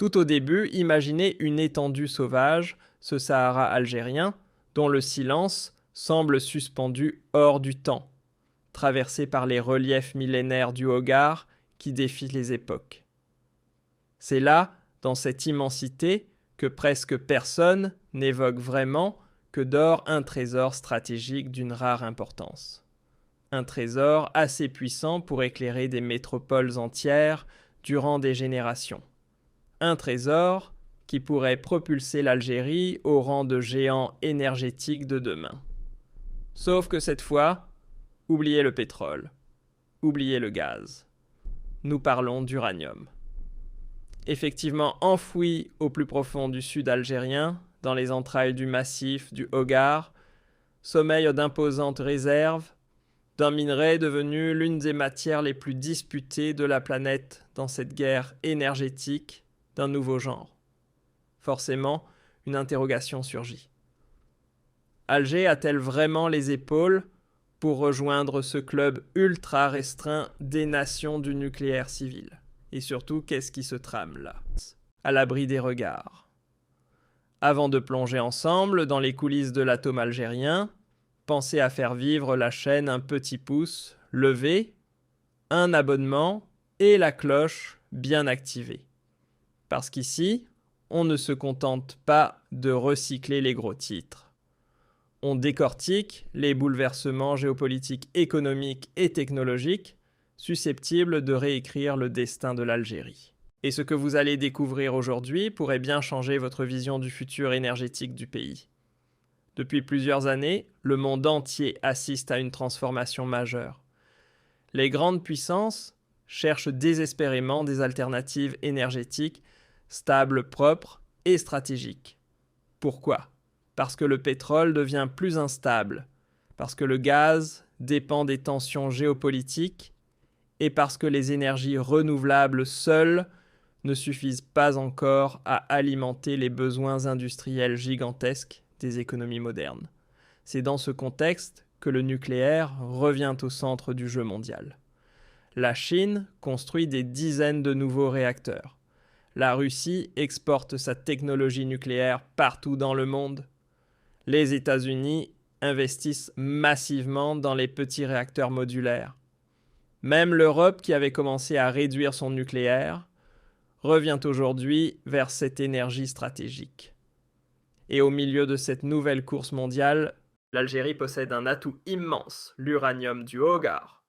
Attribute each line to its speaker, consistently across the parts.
Speaker 1: Tout au début, imaginez une étendue sauvage, ce Sahara algérien, dont le silence semble suspendu hors du temps, traversé par les reliefs millénaires du Hogar qui défient les époques. C'est là, dans cette immensité, que presque personne n'évoque vraiment que dort un trésor stratégique d'une rare importance. Un trésor assez puissant pour éclairer des métropoles entières durant des générations. Un trésor qui pourrait propulser l'Algérie au rang de géant énergétique de demain. Sauf que cette fois, oubliez le pétrole, oubliez le gaz. Nous parlons d'uranium. Effectivement enfoui au plus profond du sud algérien, dans les entrailles du massif du Hogar, sommeille d'imposantes réserves d'un minerai devenu l'une des matières les plus disputées de la planète dans cette guerre énergétique d'un nouveau genre. Forcément, une interrogation surgit. Alger a-t-elle vraiment les épaules pour rejoindre ce club ultra restreint des nations du nucléaire civil ? Et surtout, qu'est-ce qui se trame là, à l'abri des regards? Avant de plonger ensemble dans les coulisses de l'atome algérien, pensez à faire vivre la chaîne un petit pouce levé, un abonnement et la cloche bien activée. Parce qu'ici, on ne se contente pas de recycler les gros titres. On décortique les bouleversements géopolitiques, économiques et technologiques susceptibles de réécrire le destin de l'Algérie. Et ce que vous allez découvrir aujourd'hui pourrait bien changer votre vision du futur énergétique du pays. Depuis plusieurs années, le monde entier assiste à une transformation majeure. Les grandes puissances cherchent désespérément des alternatives énergétiques stables, propres et stratégiques. Pourquoi ? Parce que le pétrole devient plus instable, parce que le gaz dépend des tensions géopolitiques et parce que les énergies renouvelables seules ne suffisent pas encore à alimenter les besoins industriels gigantesques des économies modernes. C'est dans ce contexte que le nucléaire revient au centre du jeu mondial. La Chine construit des dizaines de nouveaux réacteurs. La Russie exporte sa technologie nucléaire partout dans le monde. Les États-Unis investissent massivement dans les petits réacteurs modulaires. Même l'Europe, qui avait commencé à réduire son nucléaire, revient aujourd'hui vers cette énergie stratégique. Et au milieu de cette nouvelle course mondiale, l'Algérie possède un atout immense, l'uranium du Hogar.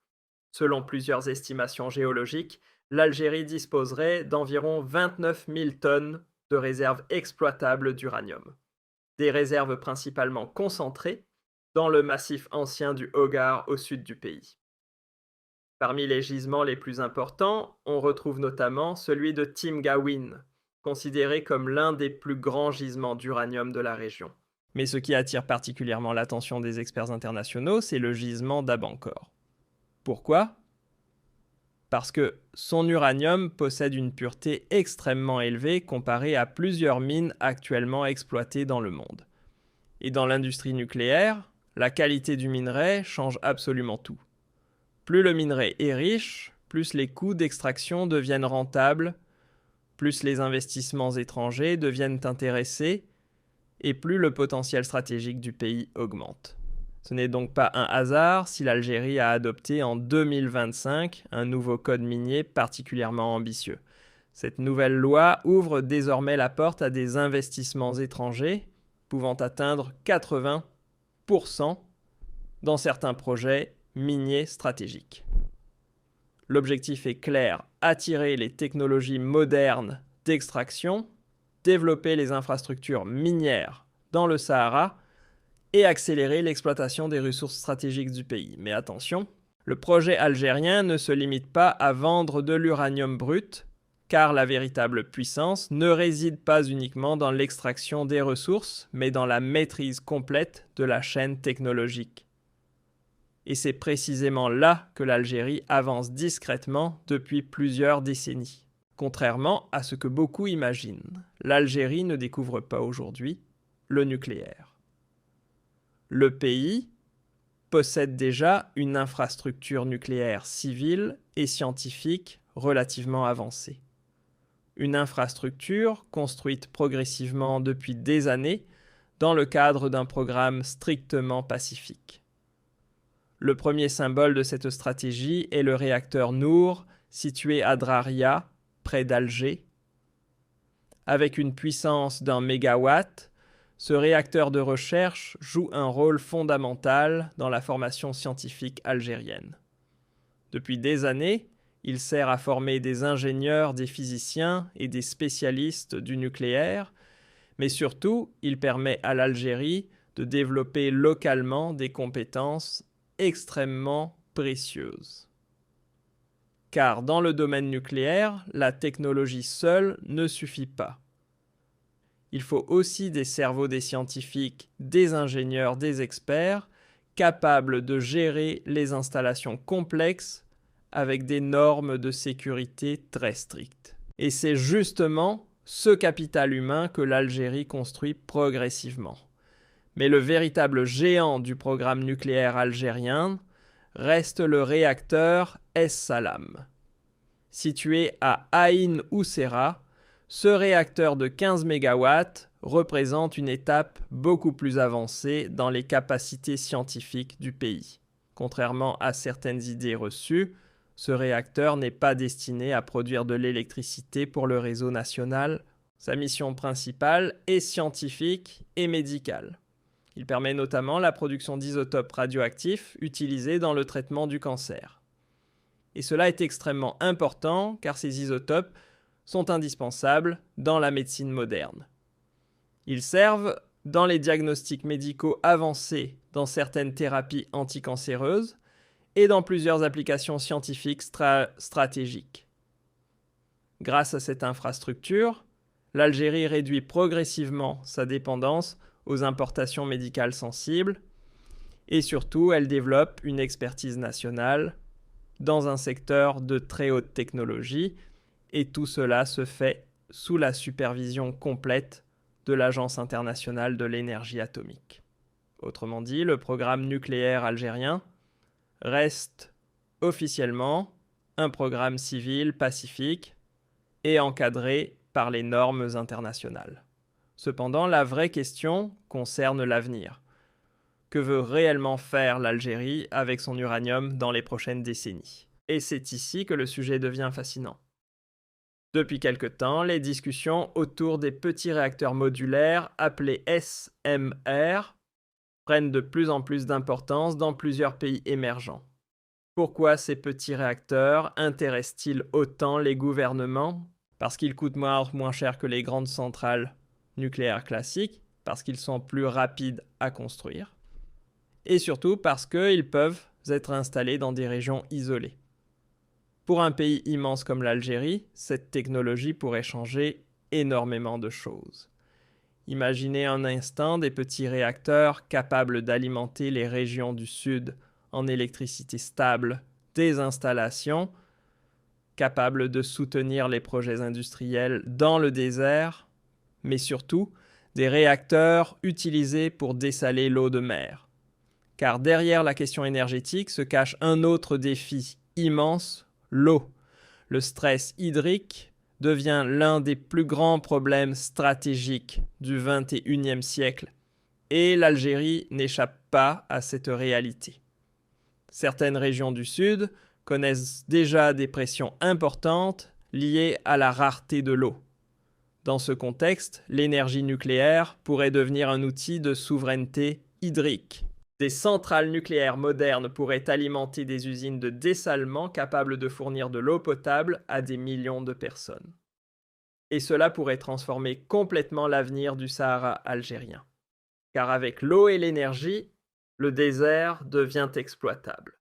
Speaker 1: Selon plusieurs estimations géologiques, l'Algérie disposerait d'environ 29 000 tonnes de réserves exploitables d'uranium. Des réserves principalement concentrées dans le massif ancien du Hogar au sud du pays. Parmi les gisements les plus importants, on retrouve notamment celui de Timgawin, considéré comme l'un des plus grands gisements d'uranium de la région. Mais ce qui attire particulièrement l'attention des experts internationaux, c'est le gisement d'Abancor. Pourquoi ? Parce que son uranium possède une pureté extrêmement élevée comparée à plusieurs mines actuellement exploitées dans le monde. Et dans l'industrie nucléaire, la qualité du minerai change absolument tout. Plus le minerai est riche, plus les coûts d'extraction deviennent rentables, plus les investissements étrangers deviennent intéressés et plus le potentiel stratégique du pays augmente. Ce n'est donc pas un hasard si l'Algérie a adopté en 2025 un nouveau code minier particulièrement ambitieux. Cette nouvelle loi ouvre désormais la porte à des investissements étrangers pouvant atteindre 80% dans certains projets miniers stratégiques. L'objectif est clair, attirer les technologies modernes d'extraction, développer les infrastructures minières dans le Sahara et accélérer l'exploitation des ressources stratégiques du pays. Mais attention, le projet algérien ne se limite pas à vendre de l'uranium brut, car la véritable puissance ne réside pas uniquement dans l'extraction des ressources, mais dans la maîtrise complète de la chaîne technologique. Et c'est précisément là que l'Algérie avance discrètement depuis plusieurs décennies. Contrairement à ce que beaucoup imaginent, l'Algérie ne découvre pas aujourd'hui le nucléaire. Le pays possède déjà une infrastructure nucléaire civile et scientifique relativement avancée. une infrastructure construite progressivement depuis des années dans le cadre d'un programme strictement pacifique. Le premier symbole de cette stratégie est le réacteur Nour, situé à Draria, près d'Alger. Avec une puissance d'1 mégawatt, ce réacteur de recherche joue un rôle fondamental dans la formation scientifique algérienne. Depuis des années, il sert à former des ingénieurs, des physiciens et des spécialistes du nucléaire, mais surtout, il permet à l'Algérie de développer localement des compétences extrêmement précieuses. Car dans le domaine nucléaire, la technologie seule ne suffit pas. Il faut aussi des cerveaux des scientifiques, des ingénieurs, des experts, capables de gérer les installations complexes avec des normes de sécurité très strictes. Et c'est justement ce capital humain que l'Algérie construit progressivement. Mais le véritable géant du programme nucléaire algérien reste le réacteur Es-Salam. Situé à Aïn Oussera, ce réacteur de 15 MW représente une étape beaucoup plus avancée dans les capacités scientifiques du pays. Contrairement à certaines idées reçues, ce réacteur n'est pas destiné à produire de l'électricité pour le réseau national. Sa mission principale est scientifique et médicale. Il permet notamment la production d'isotopes radioactifs utilisés dans le traitement du cancer. Et cela est extrêmement important car ces isotopes sont indispensables dans la médecine moderne. Ils servent dans les diagnostics médicaux avancés dans certaines thérapies anticancéreuses et dans plusieurs applications scientifiques stratégiques. Grâce à cette infrastructure, l'Algérie réduit progressivement sa dépendance aux importations médicales sensibles et surtout, elle développe une expertise nationale dans un secteur de très haute technologie et tout cela se fait sous la supervision complète de l'Agence internationale de l'énergie atomique. Autrement dit, le programme nucléaire algérien reste officiellement un programme civil pacifique et encadré par les normes internationales. Cependant, la vraie question concerne l'avenir. Que veut réellement faire l'Algérie avec son uranium dans les prochaines décennies? Et c'est ici que le sujet devient fascinant. Depuis quelque temps, les discussions autour des petits réacteurs modulaires appelés SMR prennent de plus en plus d'importance dans plusieurs pays émergents. Pourquoi ces petits réacteurs intéressent-ils autant les gouvernements? Parce qu'ils coûtent moins cher que les grandes centrales nucléaires classiques, parce qu'ils sont plus rapides à construire, et surtout parce qu'ils peuvent être installés dans des régions isolées. Pour un pays immense comme l'Algérie, cette technologie pourrait changer énormément de choses. Imaginez un instant des petits réacteurs capables d'alimenter les régions du sud en électricité stable, des installations capables de soutenir les projets industriels dans le désert, mais surtout des réacteurs utilisés pour dessaler l'eau de mer. Car derrière la question énergétique se cache un autre défi immense, l'eau. Le stress hydrique devient l'un des plus grands problèmes stratégiques du XXIe siècle et l'Algérie n'échappe pas à cette réalité. Certaines régions du Sud connaissent déjà des pressions importantes liées à la rareté de l'eau. Dans ce contexte, l'énergie nucléaire pourrait devenir un outil de souveraineté hydrique. Des centrales nucléaires modernes pourraient alimenter des usines de dessalement capables de fournir de l'eau potable à des millions de personnes. Et cela pourrait transformer complètement l'avenir du Sahara algérien. Car avec l'eau et l'énergie, le désert devient exploitable.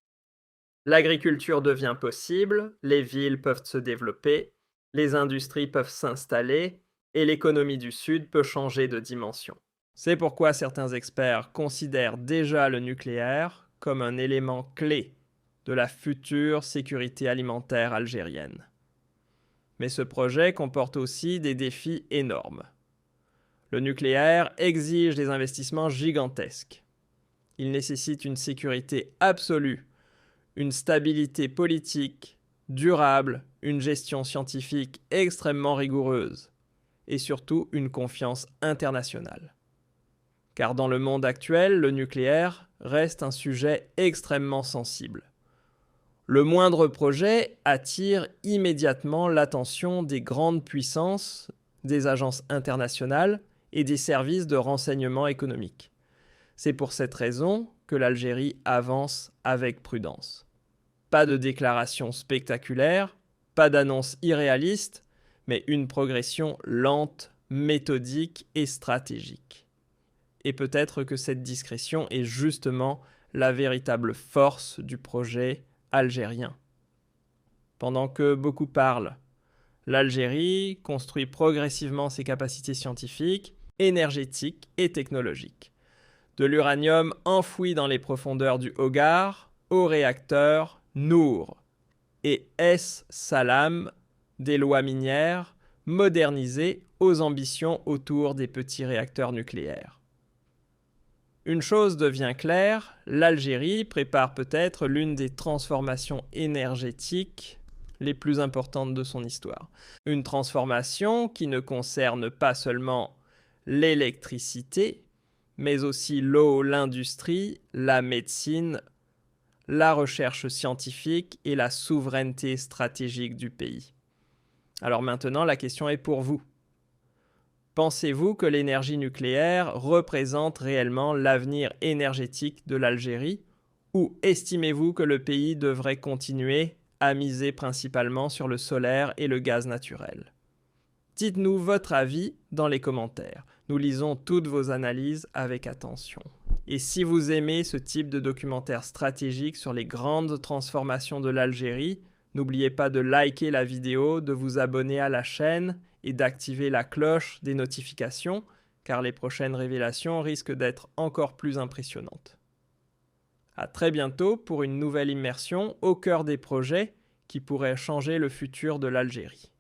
Speaker 1: L'agriculture devient possible, les villes peuvent se développer, les industries peuvent s'installer et l'économie du Sud peut changer de dimension. C'est pourquoi certains experts considèrent déjà le nucléaire comme un élément clé de la future sécurité alimentaire algérienne. Mais ce projet comporte aussi des défis énormes. Le nucléaire exige des investissements gigantesques. Il nécessite une sécurité absolue, une stabilité politique, durable, une gestion scientifique extrêmement rigoureuse et surtout une confiance internationale. Car dans le monde actuel, le nucléaire reste un sujet extrêmement sensible. Le moindre projet attire immédiatement l'attention des grandes puissances, des agences internationales et des services de renseignement économique. C'est pour cette raison que l'Algérie avance avec prudence. Pas de déclarations spectaculaires, pas d'annonces irréalistes, mais une progression lente, méthodique et stratégique. Et peut-être que cette discrétion est justement la véritable force du projet algérien. Pendant que beaucoup parlent, l'Algérie construit progressivement ses capacités scientifiques, énergétiques et technologiques. De l'uranium enfoui dans les profondeurs du Hogar au réacteur Nour et S. Salam, des lois minières modernisées aux ambitions autour des petits réacteurs nucléaires. Une chose devient claire, l'Algérie prépare peut-être l'une des transformations énergétiques les plus importantes de son histoire. Une transformation qui ne concerne pas seulement l'électricité, mais aussi l'eau, l'industrie, la médecine, la recherche scientifique et la souveraineté stratégique du pays. Alors maintenant, la question est pour vous. Pensez-vous que l'énergie nucléaire représente réellement l'avenir énergétique de l'Algérie ou estimez-vous que le pays devrait continuer à miser principalement sur le solaire et le gaz naturel? Dites-nous votre avis dans les commentaires. Nous lisons toutes vos analyses avec attention. Et si vous aimez ce type de documentaire stratégique sur les grandes transformations de l'Algérie, n'oubliez pas de liker la vidéo, de vous abonner à la chaîne et d'activer la cloche des notifications, car les prochaines révélations risquent d'être encore plus impressionnantes. À très bientôt pour une nouvelle immersion au cœur des projets qui pourraient changer le futur de l'Algérie.